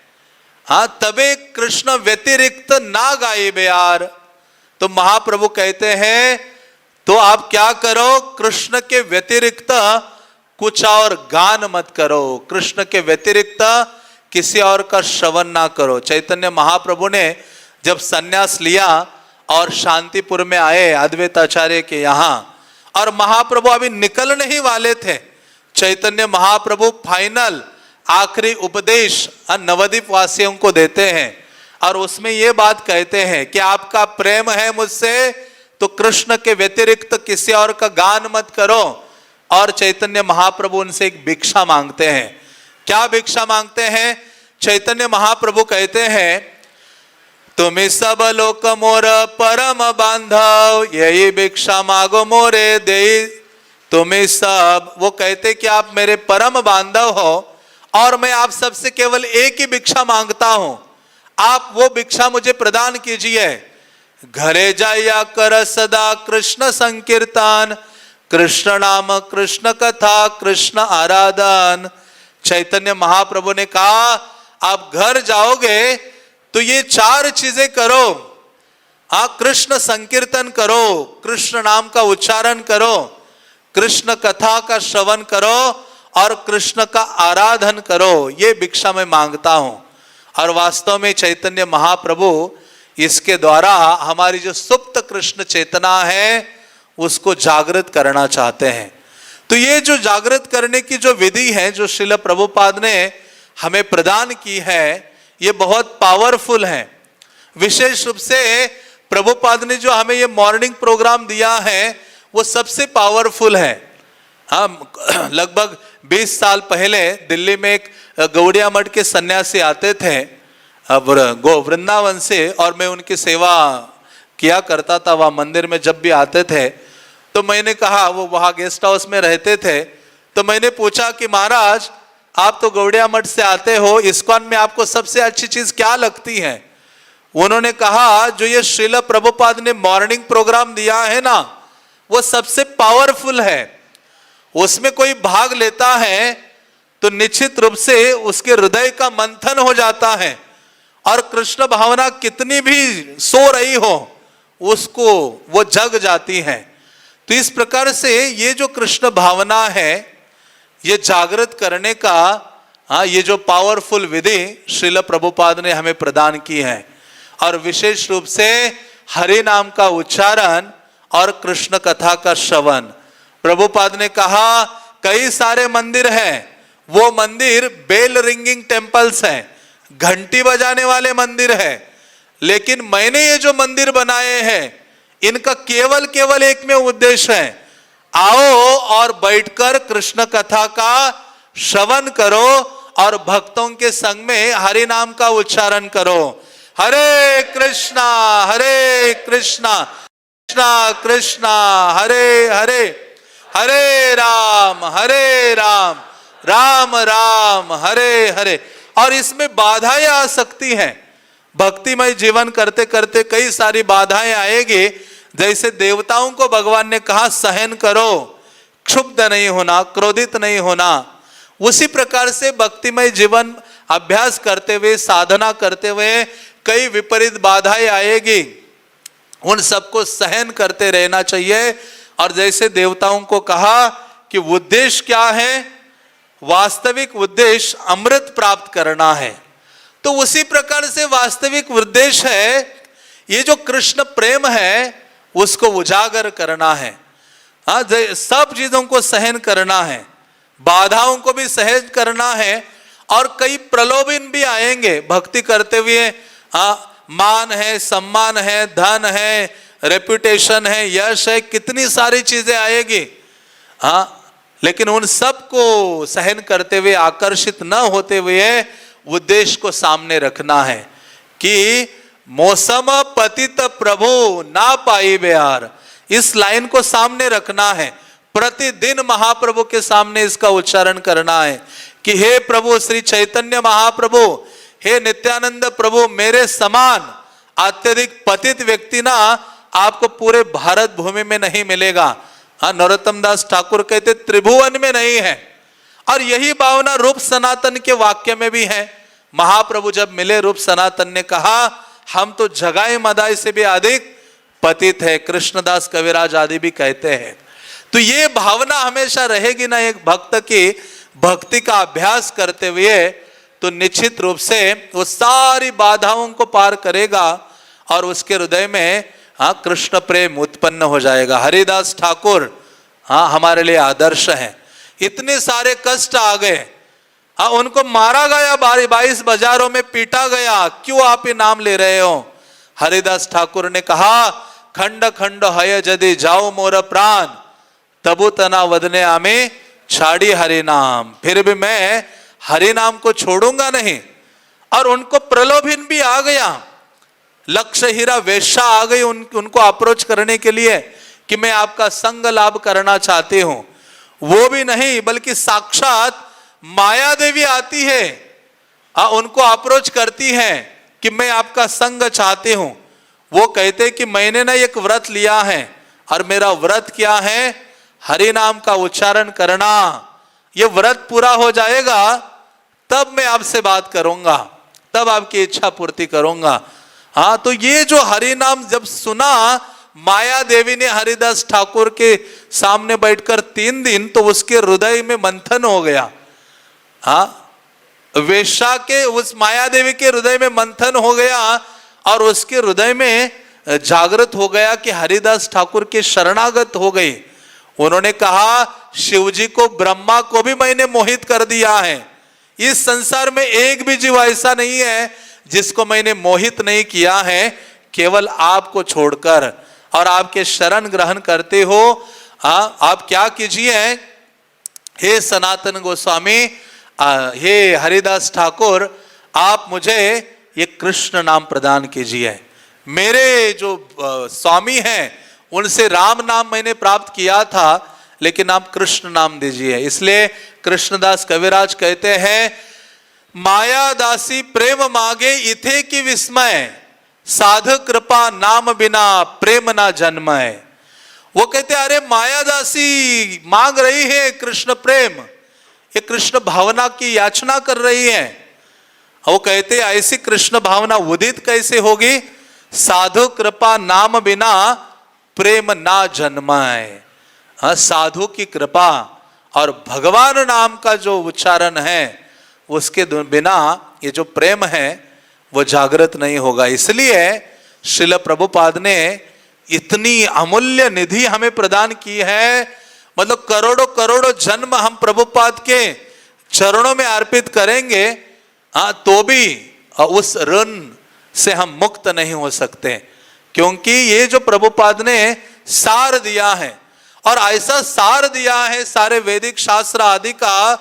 तबे कृष्ण व्यतिरिक्त ना गाए यार। तो महाप्रभु कहते हैं तो आप क्या करो, कृष्ण के व्यतिरिक्त कुछ और गान मत करो, कृष्ण के व्यतिरिक्त किसी और का श्रवण ना करो। चैतन्य महाप्रभु ने जब सन्यास लिया और शांतिपुर में आए अद्वैत आचार्य के यहाँ, और महाप्रभु अभी निकलने ही वाले थे, चैतन्य महाप्रभु फाइनल आखिरी उपदेश नवद्वीप वासियों को देते हैं और उसमें ये बात कहते हैं कि आपका प्रेम है मुझसे तो कृष्ण के व्यतिरिक्त किसी और का गान मत करो। और चैतन्य महाप्रभु उनसे एक भिक्षा मांगते हैं। क्या भिक्षा मांगते हैं? चैतन्य महाप्रभु कहते हैं तुम्हें सब लोक मोर परम बांधव, यही भिक्षा मांगो मोरे दे। तुम्हें सब, वो कहते कि आप मेरे परम बांधव हो और मैं आप सबसे केवल एक ही भिक्षा मांगता हूं, आप वो भिक्षा मुझे प्रदान कीजिए। घरे जाया कर सदा कृष्ण संकीर्तन, कृष्ण नाम कृष्ण कथा कृष्ण आराधन। चैतन्य महाप्रभु ने कहा आप घर जाओगे तो ये चार चीजें करो, कृष्ण संकीर्तन करो, कृष्ण नाम का उच्चारण करो, कृष्ण कथा का श्रवण करो और कृष्ण का आराधन करो, ये भिक्षा मैं मांगता हूं। और वास्तव में चैतन्य महाप्रभु इसके द्वारा हमारी जो सुप्त कृष्ण चेतना है उसको जागृत करना चाहते हैं। तो ये जो जागृत करने की जो विधि है जो श्रील प्रभुपाद ने हमें प्रदान की है, ये बहुत पावरफुल है। विशेष रूप से प्रभुपाद ने जो हमें ये मॉर्निंग प्रोग्राम दिया है वो सबसे पावरफुल है। हम लगभग 20 साल पहले दिल्ली में एक गौड़िया मठ के सन्यासी आते थे वृंदावन से, और मैं उनकी सेवा किया करता था वहाँ मंदिर में। जब भी आते थे तो मैंने कहा, वो वहाँ गेस्ट हाउस में रहते थे, तो मैंने पूछा कि महाराज आप तो गौड़िया मठ से आते हो, इस्कॉन में आपको सबसे अच्छी चीज क्या लगती है? उन्होंने कहा जो ये श्रील प्रभुपाद ने मॉर्निंग प्रोग्राम दिया है ना वो सबसे पावरफुल है। उसमें कोई भाग लेता है तो निश्चित रूप से उसके हृदय का मंथन हो जाता है और कृष्ण भावना कितनी भी सो रही हो उसको वो जग जाती है। तो इस प्रकार से ये जो कृष्ण भावना है ये जागृत करने का ये जो पावरफुल विधि श्रील प्रभुपाद ने हमें प्रदान की है, और विशेष रूप से हरि नाम का उच्चारण और कृष्ण कथा का श्रवण। प्रभुपाद ने कहा कई सारे मंदिर हैं, वो मंदिर बेल रिंगिंग टेम्पल्स हैं, घंटी बजाने वाले मंदिर हैं, लेकिन मैंने ये जो मंदिर बनाए हैं इनका केवल एक में उद्देश्य है, आओ और बैठकर कृष्ण कथा का श्रवण करो और भक्तों के संग में हरि नाम का उच्चारण करो। हरे कृष्णा कृष्णा कृष्णा हरे हरे, हरे राम राम राम हरे हरे। और इसमें बाधाएं आ सकती हैं, भक्तिमय जीवन करते करते कई सारी बाधाएं आएगी। जैसे देवताओं को भगवान ने कहा सहन करो, क्षुब्ध नहीं होना, क्रोधित नहीं होना, उसी प्रकार से भक्तिमय जीवन अभ्यास करते हुए साधना करते हुए कई विपरीत बाधाएं आएगी, उन सबको सहन करते रहना चाहिए। और जैसे देवताओं को कहा कि उद्देश्य क्या है, वास्तविक उद्देश्य अमृत प्राप्त करना है, तो उसी प्रकार से वास्तविक उद्देश्य है ये जो कृष्ण प्रेम है उसको उजागर करना है। सब चीजों को सहन करना है, बाधाओं को भी सहज करना है, और कई प्रलोभन भी आएंगे भक्ति करते हुए। मान है, सम्मान है, धन है, रेपुटेशन है, यश है, कितनी सारी चीजें आएगी। लेकिन उन सब को सहन करते हुए, आकर्षित न होते हुए उद्देश्य को सामने रखना है कि मौसम पतित प्रभु ना पाई बेहार। इस लाइन को सामने रखना है, प्रतिदिन महाप्रभु के सामने इसका उच्चारण करना है कि हे प्रभु श्री चैतन्य महाप्रभु, हे नित्यानंद प्रभु, मेरे समान अत्यधिक पतित व्यक्ति ना आपको पूरे भारत भूमि में नहीं मिलेगा। नरोत्तम दास ठाकुर कहते त्रिभुवन में नहीं है। और यही भावना रूप सनातन के वाक्य में भी है। महाप्रभु जब मिले, रूप सनातन ने कहा हम तो जगाई मदाई से भी अधिक पतित है। कृष्णदास कविराज आदि भी कहते हैं। तो ये भावना हमेशा रहेगी ना एक भक्त की, भक्ति का अभ्यास करते हुए, तो निश्चित रूप से वो सारी बाधाओं को पार करेगा और उसके हृदय में कृष्ण प्रेम उत्पन्न हो जाएगा। हरिदास ठाकुर हमारे लिए आदर्श हैं। इतने सारे कष्ट आ गए, उनको मारा गया, 22 बाजारों में पीटा गया, क्यों आप ये नाम ले रहे हो? हरिदास ठाकुर ने कहा खंड खंड हय जदि जाओ मोर प्राण, तबु तना वदने आमे छाड़ी हरि नाम। फिर भी मैं हरि नाम को छोड़ूंगा नहीं। और उनको प्रलोभन भी आ गया, लक्ष्य हीरा वेश्या आ गई उनको अप्रोच करने के लिए कि मैं आपका संग लाभ करना चाहती हूं। वो भी नहीं, बल्कि साक्षात माया देवी आती है, उनको अप्रोच करती है कि मैं आपका संग चाहती हूं। वो कहते कि मैंने ना एक व्रत लिया है, और मेरा व्रत क्या है? हरि नाम का उच्चारण करना। ये व्रत पूरा हो जाएगा तब मैं आपसे बात करूंगा, तब आपकी इच्छा पूर्ति करूंगा। तो ये जो हरि नाम जब सुना, माया देवी ने हरिदास ठाकुर के सामने बैठकर 3 दिन, तो उसके हृदय में मंथन हो गया। वेश्या के, उस माया देवी के हृदय में मंथन हो गया, और उसके हृदय में जागृत हो गया कि हरिदास ठाकुर के शरणागत हो गई। उन्होंने कहा शिवजी को, ब्रह्मा को भी मैंने मोहित कर दिया है। इस संसार में एक भी जीव ऐसा नहीं है जिसको मैंने मोहित नहीं किया है, केवल आपको छोड़कर। और आपके शरण ग्रहण करते हो। आप क्या कीजिए, हे सनातन गोस्वामी, हे हरिदास ठाकुर, आप मुझे ये कृष्ण नाम प्रदान कीजिए। मेरे जो स्वामी हैं उनसे राम नाम मैंने प्राप्त किया था, लेकिन आप कृष्ण नाम दीजिए। इसलिए कृष्णदास कविराज कहते हैं माया दासी प्रेम मांगे इथे की विस्मय, साधु कृपा नाम बिना प्रेम ना जन्मय। वो कहते अरे माया दासी मांग रही है कृष्ण प्रेम, ये कृष्ण भावना की याचना कर रही है। वो कहते ऐसी कृष्ण भावना उदित कैसे होगी? साधु कृपा नाम बिना प्रेम ना जन्माए। साधु की कृपा और भगवान नाम का जो उच्चारण है, उसके बिना ये जो प्रेम है वो जागृत नहीं होगा। इसलिए श्रील प्रभुपाद ने इतनी अमूल्य निधि हमें प्रदान की है। मतलब करोड़ों करोड़ों जन्म हम प्रभुपाद के चरणों में अर्पित करेंगे, तो भी उस ऋण से हम मुक्त नहीं हो सकते, क्योंकि ये जो प्रभुपाद ने सार दिया है, और ऐसा सार दिया है सारे वैदिक शास्त्र आदि का,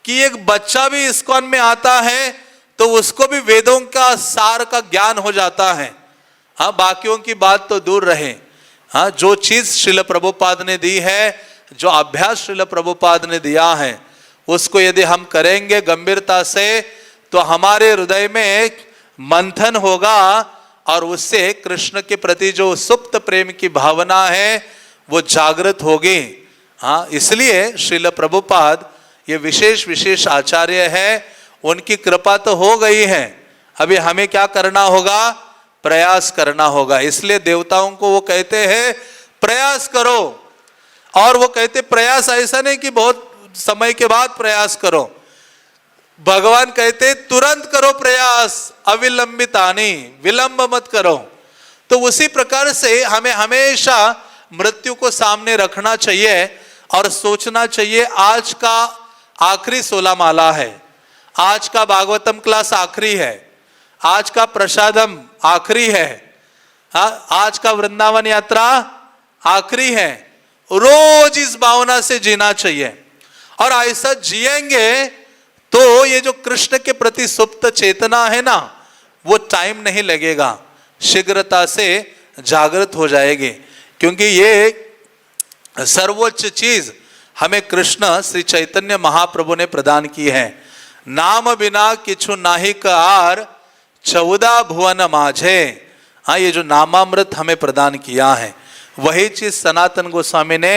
कि एक बच्चा भी इस्कॉन में आता है तो उसको भी वेदों का सार का ज्ञान हो जाता है। बाकियों की बात तो दूर रहे। जो चीज श्रील प्रभुपाद ने दी है, जो अभ्यास श्रील प्रभुपाद ने दिया है, उसको यदि हम करेंगे गंभीरता से, तो हमारे हृदय में मंथन होगा, और उससे कृष्ण के प्रति जो सुप्त प्रेम की भावना है वो जागृत होगी। इसलिए श्रील प्रभुपाद ये विशेष विशेष आचार्य है, उनकी कृपा तो हो गई है, अभी हमें क्या करना होगा? प्रयास करना होगा। इसलिए देवताओं को वो कहते हैं प्रयास करो, और वो कहते प्रयास ऐसा नहीं कि बहुत समय के बाद प्रयास करो। भगवान कहते तुरंत करो प्रयास, अविलंबित आनी, विलंब मत करो। तो उसी प्रकार से हमें हमेशा मृत्यु को सामने रखना चाहिए और सोचना चाहिए आज का आखिरी 16 माला है, आज का भागवतम क्लास आखिरी है, आज का प्रसादम आखिरी है, आज का वृंदावन यात्रा आखिरी है। रोज इस भावना से जीना चाहिए और ऐसा जिएंगे तो ये जो कृष्ण के प्रति सुप्त चेतना है ना, वो टाइम नहीं लगेगा, शीघ्रता से जागृत हो जाएगी। क्योंकि ये सर्वोच्च चीज हमें कृष्ण श्री चैतन्य महाप्रभु ने प्रदान की है। नाम बिना किछु नाहि कार 14 भुवन माझे। हाँ, ये जो नामामृत हमें प्रदान किया है, वही चीज सनातन गोस्वामी ने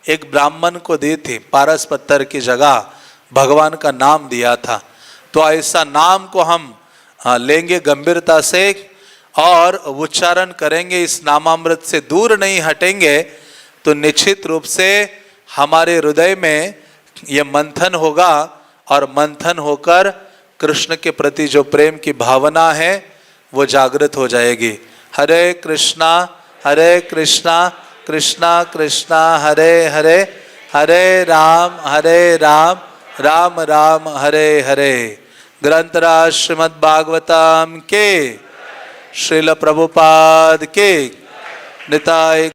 एक ब्राह्मण को दी थी। पारस पत्थर की जगह भगवान का नाम दिया था। तो ऐसा नाम को हम लेंगे गंभीरता से और उच्चारण करेंगे, इस नामामृत से दूर नहीं हटेंगे, तो निश्चित रूप से हमारे हृदय में ये मंथन होगा और मंथन होकर कृष्ण के प्रति जो प्रेम की भावना है वो जागृत हो जाएगी। हरे कृष्णा कृष्णा कृष्णा हरे हरे, हरे राम राम राम हरे हरे। ग्रंथराज श्रीमद् भागवतम के, श्रील प्रभुपाद के, निताय